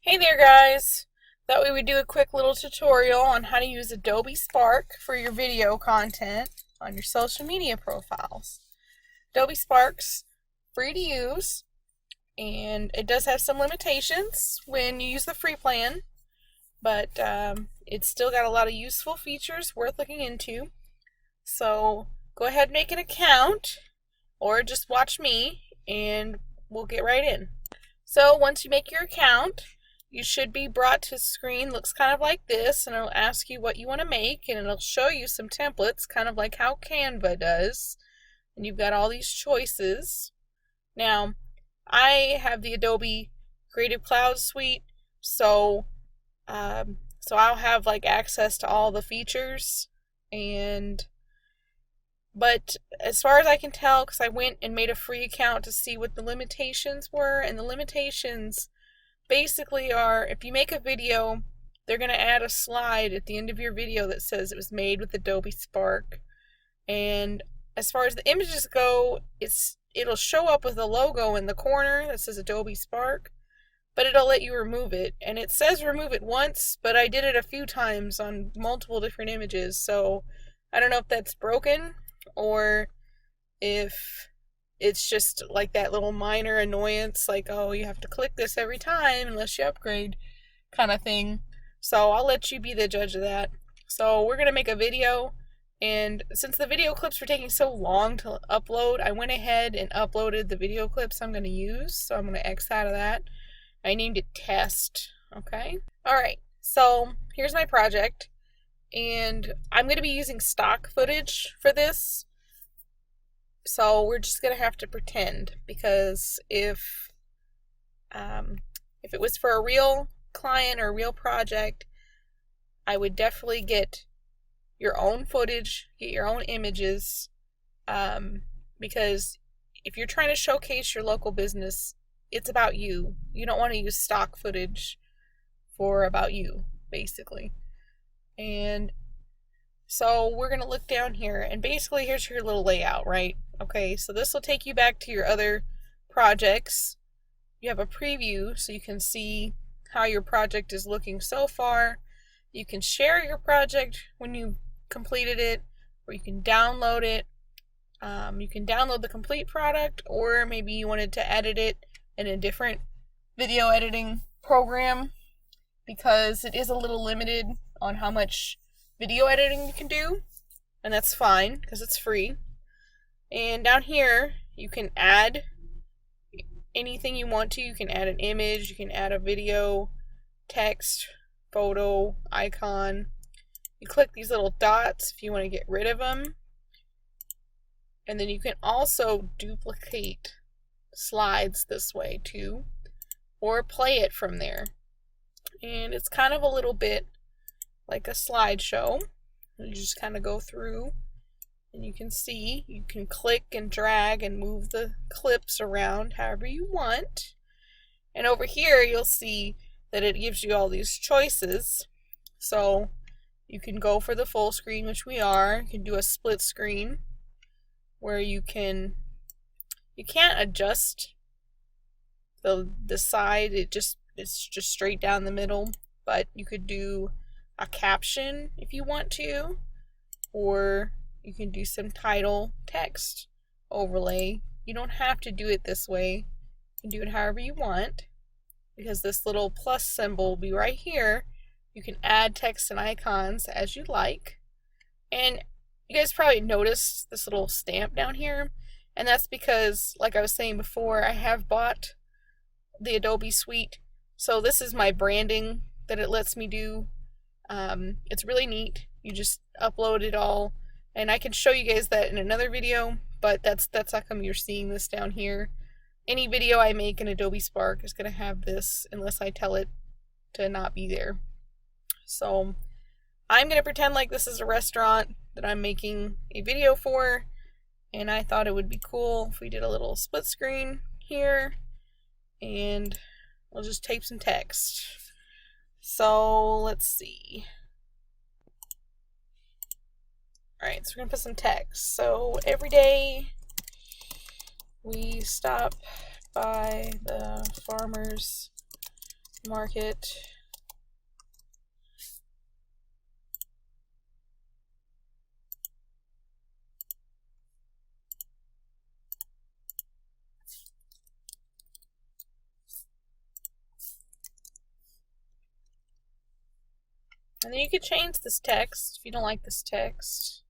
Hey there guys! Thought we would do a quick little tutorial on how to use Adobe Spark for your video content on your social media profiles. Adobe Spark's free to use, and it does have some limitations when you use the free plan, but it's still got a lot of useful features worth looking into. So go ahead and make an account, or just watch me, and we'll get right in. So once you make your account, you should be brought to a screen, looks kind of like this, and it'll ask you what you want to make, and it'll show you some templates, kind of like how Canva does. And you've got all these choices. Now, I have the Adobe Creative Cloud Suite, so I'll have like access to all the features. But as far as I can tell, because I went and made a free account to see what the limitations were, and the limitations basically are, if you make a video, they're going to add a slide at the end of your video that says it was made with Adobe Spark. And as far as the images go, it'll show up with a logo in the corner that says Adobe Spark, but it'll let you remove it. And it says remove it once, but I did it a few times on multiple different images, so I don't know if that's broken or if it's just like that little minor annoyance, like, oh, you have to click this every time unless you upgrade kind of thing. So I'll let you be the judge of that. So we're going to make a video, and since the video clips were taking so long to upload, I went ahead and uploaded the video clips I'm going to use. So I'm going to X out of that. I named it test. Okay. Alright, so here's my project, and I'm going to be using stock footage for this. So we're just gonna have to pretend, because if it was for a real client or a real project, I would definitely get your own footage, get your own images, because if you're trying to showcase your local business, it's about you. You don't want to use stock footage for about you, basically. And so we're going to look down here, and basically here's your little layout, right? Okay, so this will take you back to your other projects. You have a preview so you can see how your project is looking so far. You can share your project when you completed it, or you can download it. You can download the complete product, or maybe you wanted to edit it in a different video editing program, because it is a little limited on how much video editing you can do, and that's fine because it's free. And down here you can add anything you want to. You can add an image, you can add a video, text, photo, icon. You click these little dots if you want to get rid of them, and then you can also duplicate slides this way too, or play it from there. And it's kind of a little bit like a slideshow. You just kind of go through, and you can see, you can click and drag and move the clips around however you want. And over here you'll see that it gives you all these choices. So you can go for the full screen, which we are. You can do a split screen where you can't adjust the side, it's just straight down the middle, but you could do a caption if you want to, or you can do some title text overlay. You don't have to do it this way. You can do it however you want, because this little plus symbol will be right here. You can add text and icons as you like. And you guys probably noticed this little stamp down here, and that's because, like I was saying before, I have bought the Adobe suite, so this is my branding that it lets me do. It's really neat. You just upload it all, and I can show you guys that in another video, but that's how come you're seeing this down here. Any video I make in Adobe Spark is going to have this unless I tell it to not be there. So I'm going to pretend like this is a restaurant that I'm making a video for, and I thought it would be cool if we did a little split screen here, and we'll just type some text. So let's see. Alright, so we're going to put some text. So every day we stop by the farmer's market. And then you could change this text if you don't like this text.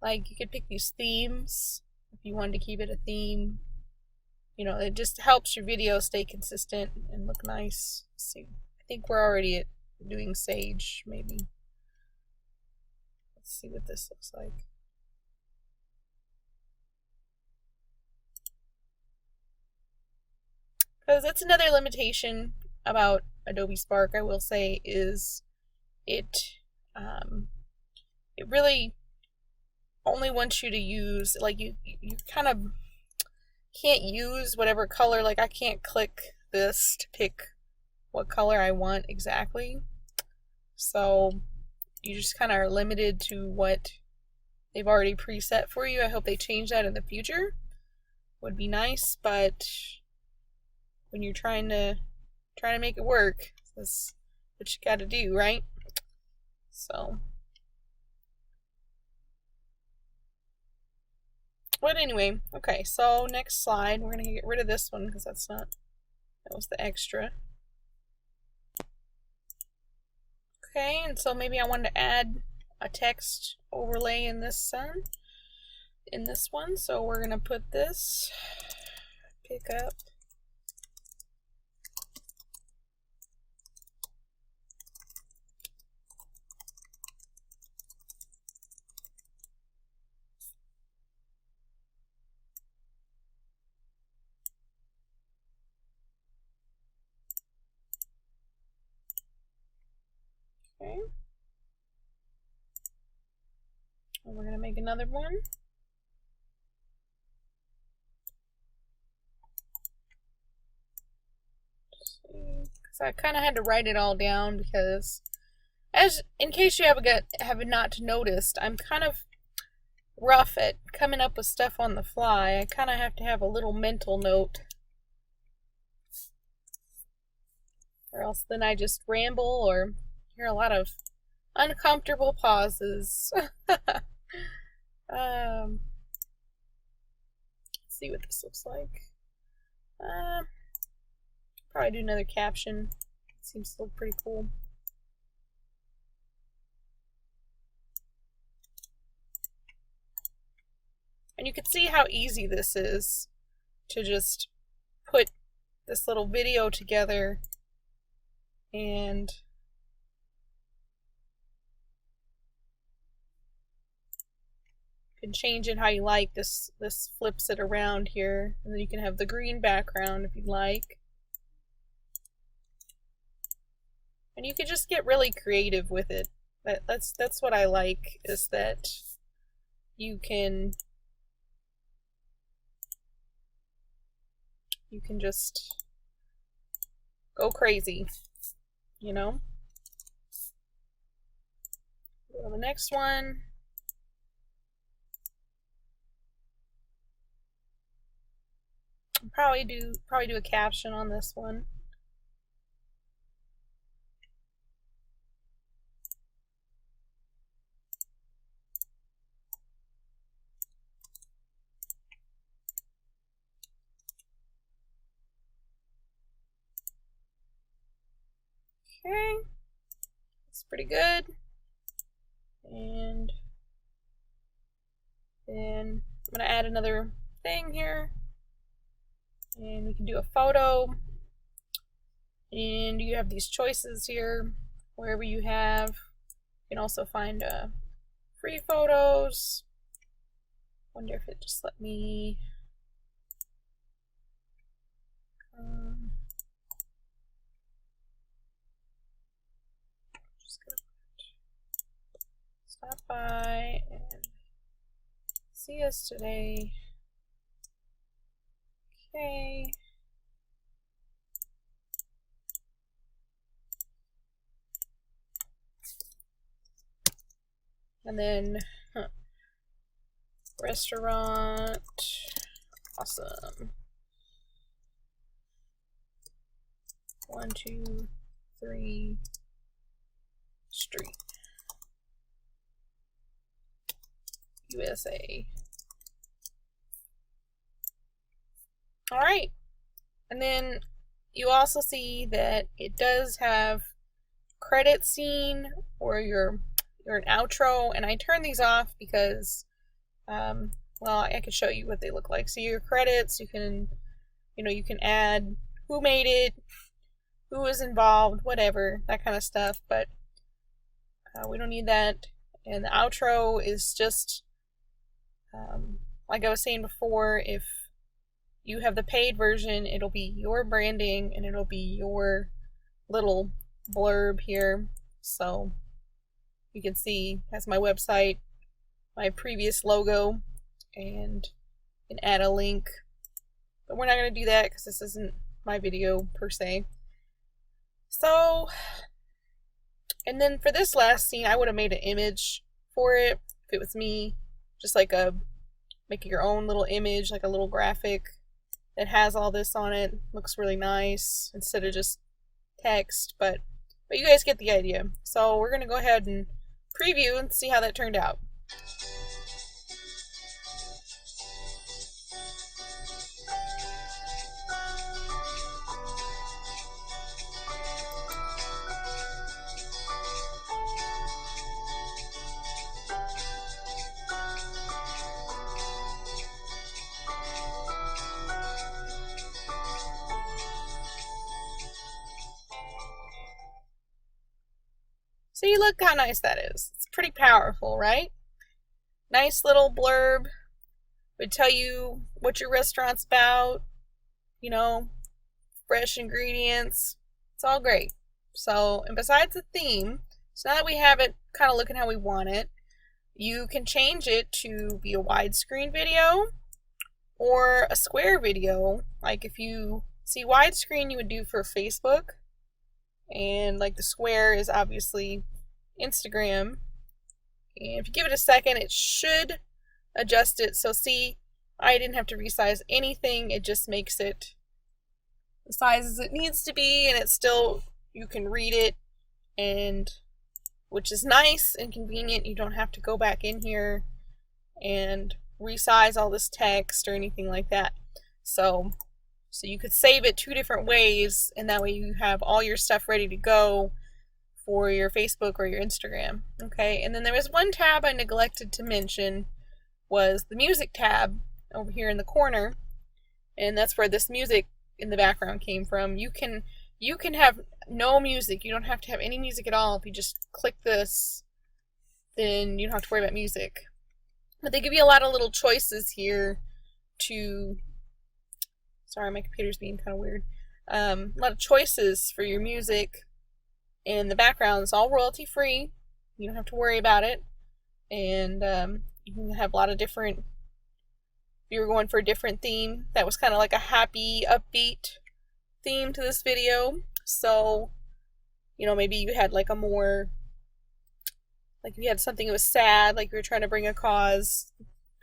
Like, you could pick these themes if you wanted to keep it a theme. You know, it just helps your video stay consistent and look nice. Let's see, I think we're already doing Sage, maybe. Let's see what this looks like. Because that's another limitation about Adobe Spark, I will say, is it really only wants you to use, like, you kind of can't use whatever color. Like, I can't click this to pick what color I want exactly. So you just kind of are limited to what they've already preset for you. I hope they change that in the future. Would be nice, but when you're trying to make it work, that's what you got to do, right? So, but anyway, okay, so next slide, we're gonna get rid of this one because that was the extra. Okay, and so maybe I wanted to add a text overlay in this one, so we're gonna put this pick up okay. And we're gonna make another one. Because I kind of had to write it all down because, in case you have not noticed, I'm kind of rough at coming up with stuff on the fly. I kind of have to have a little mental note, or else then I just ramble or hear a lot of uncomfortable pauses. Let's see what this looks like. Probably do another caption. Seems to look pretty cool. And you can see how easy this is to just put this little video together and you can change it how you like. This flips it around here, and then you can have the green background if you'd like. And you can just get really creative with it. That's what I like, is that you can just go crazy, you know? Go to the next one. Probably do a caption on this one. Okay, that's pretty good. And then I'm gonna add another thing here, and we can do a photo. And you have these choices here, wherever you have. You can also find free photos. Wonder if it just let me. Just gonna stop by and see us today. Okay. And then restaurant, awesome. 1, 2, 3 Street, USA. All right. And then you also see that it does have credit scene or your an outro, and I turn these off because well, I can show you what they look like. So your credits, you can you can add who made it, who was involved, whatever, that kind of stuff, but we don't need that. And the outro is just like I was saying before, if you have the paid version, it'll be your branding and it'll be your little blurb here. So you can see it has my website, my previous logo, and you can add a link. But we're not going to do that because this isn't my video per se. So, and then for this last scene, I would have made an image for it if it was me. Just like make your own little image, like a little graphic that has all this on it. Looks really nice instead of just text, but you guys get the idea. So we're gonna go ahead and preview and see how that turned out. See, look how nice that is. It's pretty powerful, right? Nice little blurb. Would tell you what your restaurant's about, fresh ingredients. It's all great. So, and besides the theme, so now that we have it kind of looking how we want it, you can change it to be a widescreen video or a square video. Like if you see widescreen, you would do for Facebook. And like the square is obviously Instagram. And if you give it a second, it should adjust it. So see, I didn't have to resize anything. It just makes it the size as it needs to be, and it's still, you can read it, and which is nice and convenient. You don't have to go back in here and resize all this text or anything like that. So you could save it 2 different ways, and that way you have all your stuff ready to go for your Facebook or your Instagram. Okay, and then there was one tab I neglected to mention, was the music tab over here in the corner, and that's where this music in the background came from. You can have no music. You don't have to have any music at all. If you just click this, then you don't have to worry about music. But they give you a lot of little choices here to... Sorry, my computer's being kind of weird. A lot of choices for your music, and the background is all royalty free. You don't have to worry about it, and you can have a lot of different. If you were going for a different theme, that was kind of like a happy, upbeat theme to this video. So, maybe you had like a more, like if you had something that was sad, like you were trying to bring a cause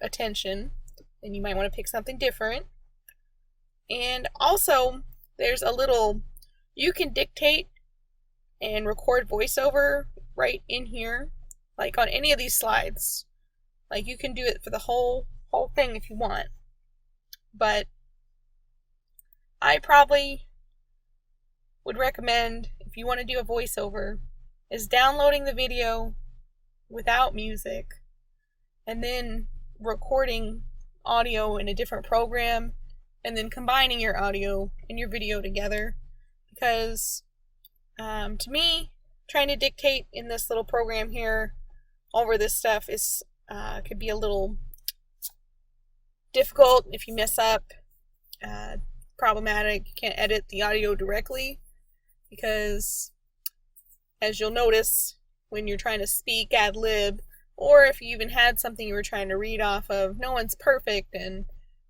attention, then you might want to pick something different. And also, there's a little, you can dictate and record voiceover right in here, like on any of these slides. Like you can do it for the whole thing if you want. But I probably would recommend, if you want to do a voiceover, is downloading the video without music and then recording audio in a different program, and then combining your audio and your video together. Because to me, trying to dictate in this little program here over this stuff is could be a little difficult if you mess up. Problematic. You can't edit the audio directly because, as you'll notice, when you're trying to speak ad lib, or if you even had something you were trying to read off of, no one's perfect and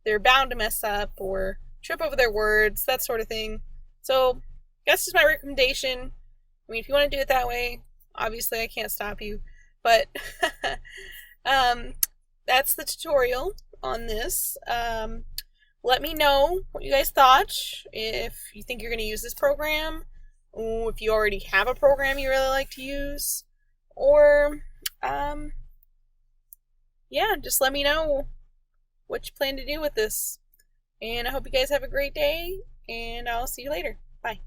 they're bound to mess up or trip over their words, that sort of thing. So that's just my recommendation. I mean, if you want to do it that way, obviously I can't stop you. But that's the tutorial on this. Let me know what you guys thought. If you think you're going to use this program, if you already have a program you really like to use, or yeah, just let me know what you plan to do with this. And I hope you guys have a great day, and I'll see you later. Bye.